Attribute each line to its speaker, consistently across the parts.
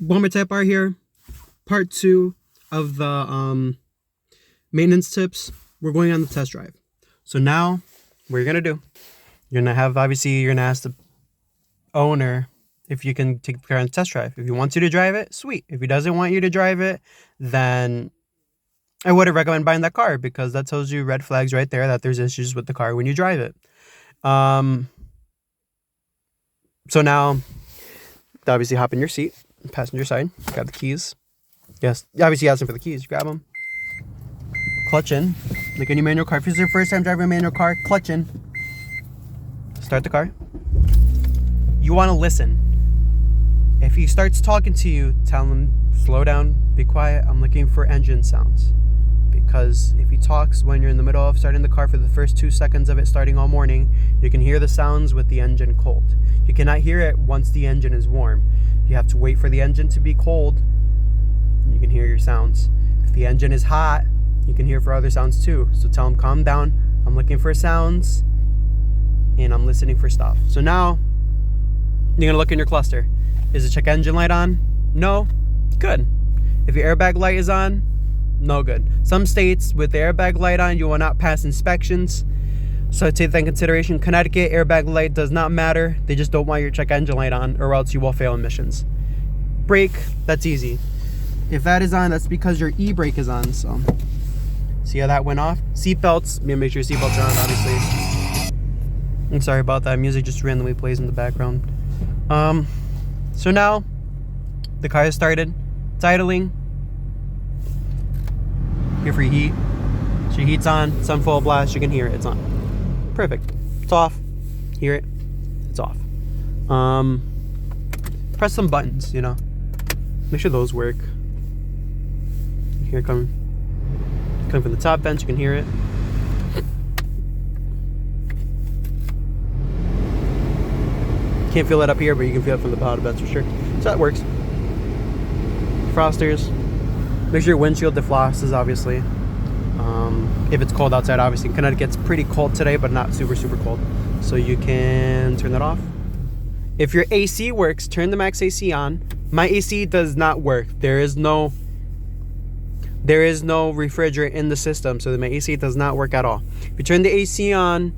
Speaker 1: One more tip bar here. Part 2 of the maintenance tips. We're going on the test drive. So now, what you're gonna do? You're gonna ask the owner if you can take the car on the test drive. If he wants you to drive it, sweet. If he doesn't want you to drive it, then I wouldn't recommend buying that car, because that tells you red flags right there that there's issues with the car when you drive it. So now, obviously hop in your seat, passenger side, grab the keys. Yes, obviously you ask him for the keys, you grab them. Clutch in, like any manual car. If it's your first time driving a manual car, clutch in. Start the car. You want to listen. If he starts talking to you, tell him, slow down, be quiet, I'm looking for engine sounds. Because if he talks when you're in the middle of starting the car for the first 2 seconds of it starting all morning, you can hear the sounds with the engine cold. You cannot hear it once the engine is warm. You have to wait for the engine to be cold, and you can hear your sounds. If the engine is hot, you can hear for other sounds too. So tell him, calm down, I'm looking for sounds, and I'm listening for stuff. So now, you're gonna look in your cluster. Is the check engine light on? No? Good. If your airbag light is on, no good. Some states with the airbag light on, you will not pass inspections. So take that in consideration. Connecticut, airbag light does not matter. They just don't want your check engine light on, or else you will fail emissions. Brake, that's easy. If that is on, that's because your e-brake is on. So see how that went off? Seatbelts, make sure your seatbelts are on, obviously. I'm sorry about that. Music just randomly plays in the background. So now the car is started. It's idling. Here for your heat. So your heat's on. It's on full blast. You can hear it. It's on. Perfect. It's off. Hear it. It's off. Press some buttons, you know. Make sure those work. You hear it coming from the top vents. You can hear it. Can't feel it up here, but you can feel it from the bottom vents for sure. So that works. Frosters. Make sure your windshield defrosts, obviously. If it's cold outside, obviously. Connecticut's pretty cold today, but not super, super cold. So you can turn that off. If your AC works, turn the max AC on. My AC does not work. There is no refrigerant in the system, so my AC does not work at all. If you turn the AC on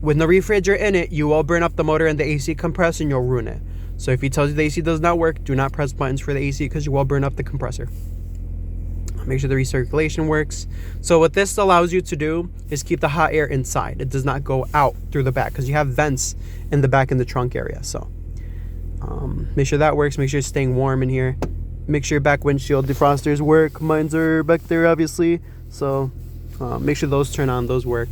Speaker 1: with no refrigerant in it, you will burn up the motor and the AC compressor, and you'll ruin it. So if he tells you the AC does not work, do not press buttons for the AC, because you will burn up the compressor. Make sure the recirculation works. So what this allows you to do is keep the hot air inside. It does not go out through the back, because you have vents in the back in the trunk area. So make sure that works. Make sure it's staying warm in here. Make sure your back windshield defrosters work. Mine's are back there, obviously. So make sure those turn on. Those work.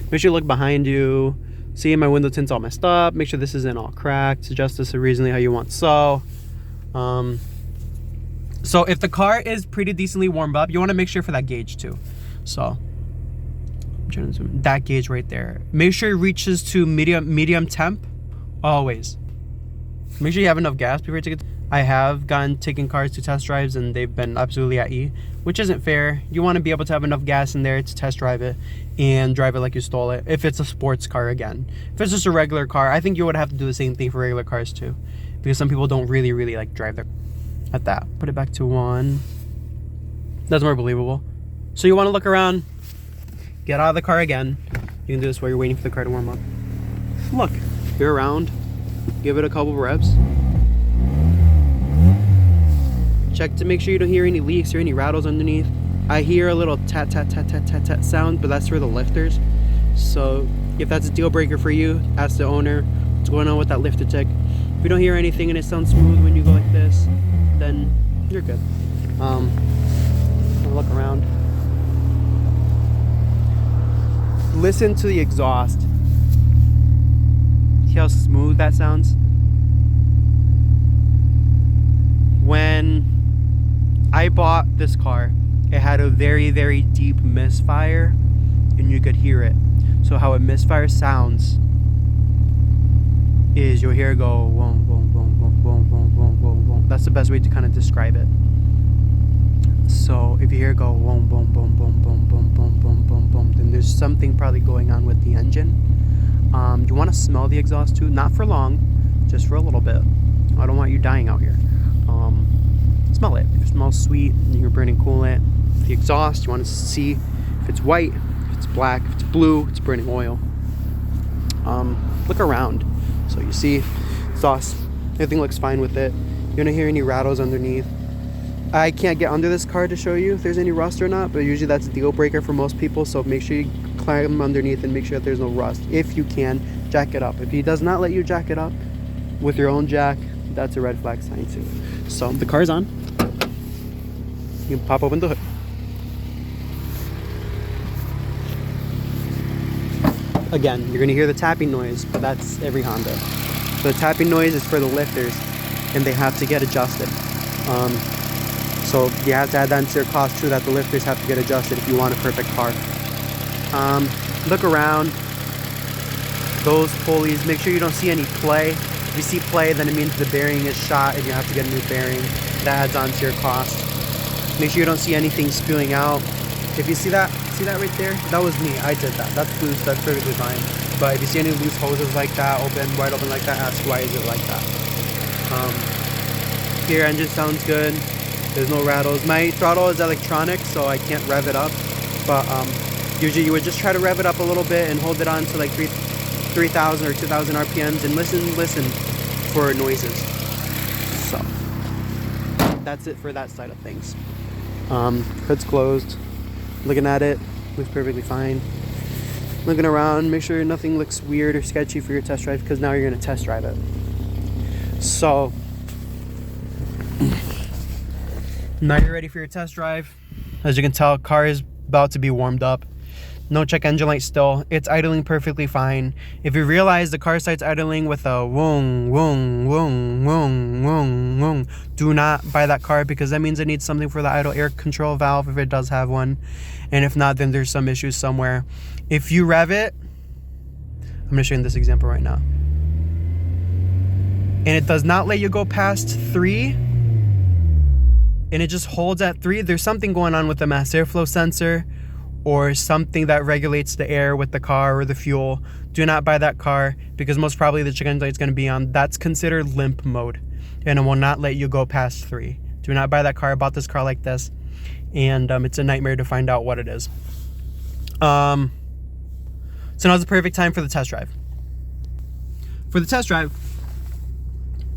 Speaker 1: Make sure you look behind you. See, my window tint's all messed up. Make sure this isn't all cracked. Adjust this reasonably how you want. So if the car is pretty decently warmed up, you want to make sure for that gauge too. So I'm trying to zoom in. That gauge right there. Make sure it reaches to medium temp always. Make sure you have enough gas before you take it. I have taken cars to test drives and they've been absolutely at E, which isn't fair. You want to be able to have enough gas in there to test drive it and drive it like you stole it. If it's a sports car, again. If it's just a regular car, I think you would have to do the same thing for regular cars too, because some people don't really like drive their at that. Put it back to 1. That's more believable. So you want to look around, get out of the car again. You can do this while you're waiting for the car to warm up. Look, you're around, give it a couple reps. Check to make sure you don't hear any leaks or any rattles underneath. I hear a little tat tat tat tat tat tat sound, but that's for the lifters. So if that's a deal breaker for you, ask the owner what's going on with that lifter check. If you don't hear anything and it sounds smooth when you go like this, then you're good. Look around. Listen to the exhaust. See how smooth that sounds? When I bought this car, it had a very, very deep misfire, and you could hear it. So how a misfire sounds is you'll hear it go whoom, whoom, whoom, whoom, whoom, whoom, whoom, whoom, whoom. That's the best way to kind of describe it. So if you hear it go whoom, boom, boom, boom, boom, boom, boom, boom, boom, boom, then there's something probably going on with the engine. You want to smell the exhaust too, not for long, just for a little bit. I don't want you dying out here. Smell it. It smells sweet, and you're burning coolant. The exhaust, you want to see if it's white, if it's black, if it's blue, it's burning oil. Look around. So you see exhaust, everything looks fine with it. You're gonna hear any rattles underneath. I can't get under this car to show you if there's any rust or not, but usually that's a deal breaker for most people. So make sure you climb underneath and make sure that there's no rust. If you can, jack it up. If he does not let you jack it up with your own jack, that's a red flag sign too. So the car's on. You can pop open the hood. Again, you're gonna hear the tapping noise, but that's every Honda. So the tapping noise is for the lifters, and they have to get adjusted. So you have to add that into your cost too, that the lifters have to get adjusted if you want a perfect car. Look around. Those pulleys, make sure you don't see any play. If you see play, then it means the bearing is shot and you have to get a new bearing. That adds on to your cost. Make sure you don't see anything spewing out. If you see that right there? That was me, I did that. That's loose, that's perfectly fine. But if you see any loose hoses like that, wide open like that, ask why is it like that. Here, engine sounds good. There's no rattles. My throttle is electronic, so I can't rev it up. But usually you would just try to rev it up a little bit and hold it on to like 3,000 or 2,000 RPMs and listen for noises. So that's it for that side of things. Hood's closed. Looking at it, looks perfectly fine. Looking around, make sure nothing looks weird or sketchy for your test drive, because now you're going to test drive it. So now you're ready for your test drive. As you can tell, car is about to be warmed up. No check engine light still. It's idling perfectly fine. If you realize the car starts idling with a woong, woong, woong, woong, woong, woong, do not buy that car, because that means it needs something for the idle air control valve if it does have one. And if not, then there's some issues somewhere. If you rev it, I'm going to show you this example right now. And it does not let you go past 3. And it just holds at 3. There's something going on with the mass airflow sensor, or something that regulates the air with the car or the fuel. Do not buy that car, because most probably the check engine light is going to be on. That's considered limp mode, and it will not let you go past 3. Do not buy that car. I bought this car like this, and it's a nightmare to find out what it is. So now's the perfect time for the test drive. For the test drive,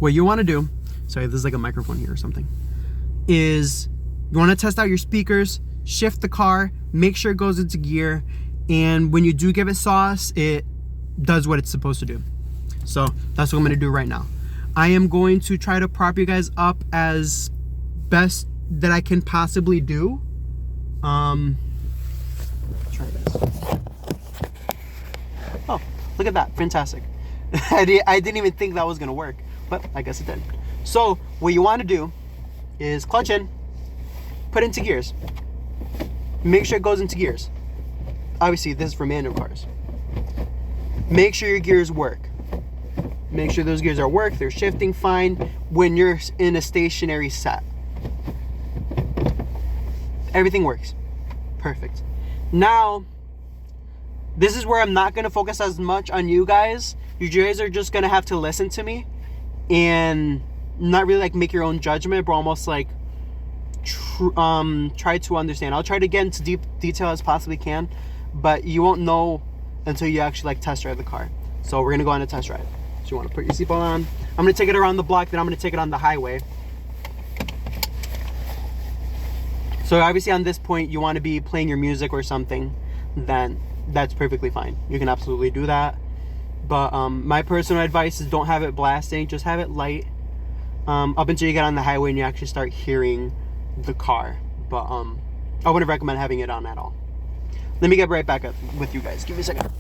Speaker 1: what you want to do, sorry, there's like a microphone here or something, is you want to test out your speakers, shift the car, make sure it goes into gear, and when you do give it sauce, it does what it's supposed to do. So that's what I'm going to do right now. I am going to try to prop you guys up as best that I can possibly do. Try this. Oh, look at that, fantastic. I didn't even think that was going to work, but I guess it did. So what you want to do is clutch in, put into gears. Make sure it goes into gears. Obviously, this is for manual cars. Make sure your gears work. Make sure those gears are work. They're shifting fine when you're in a stationary set. Everything works. Perfect. Now, this is where I'm not going to focus as much on you guys. You guys are just going to have to listen to me and not really like make your own judgment, but almost like try to understand. I'll try to get into deep detail as possibly can, but you won't know until you actually like test drive the car. So we're gonna go on a test drive. So you want to put your seatbelt on. I'm gonna take it around the block, then I'm gonna take it on the highway. So obviously on this point you want to be playing your music or something, then that's perfectly fine. You can absolutely do that. But my personal advice is don't have it blasting, just have it light up until you get on the highway and you actually start hearing the car. But I wouldn't recommend having it on at all. Let me get right back up with you guys. Give me a second.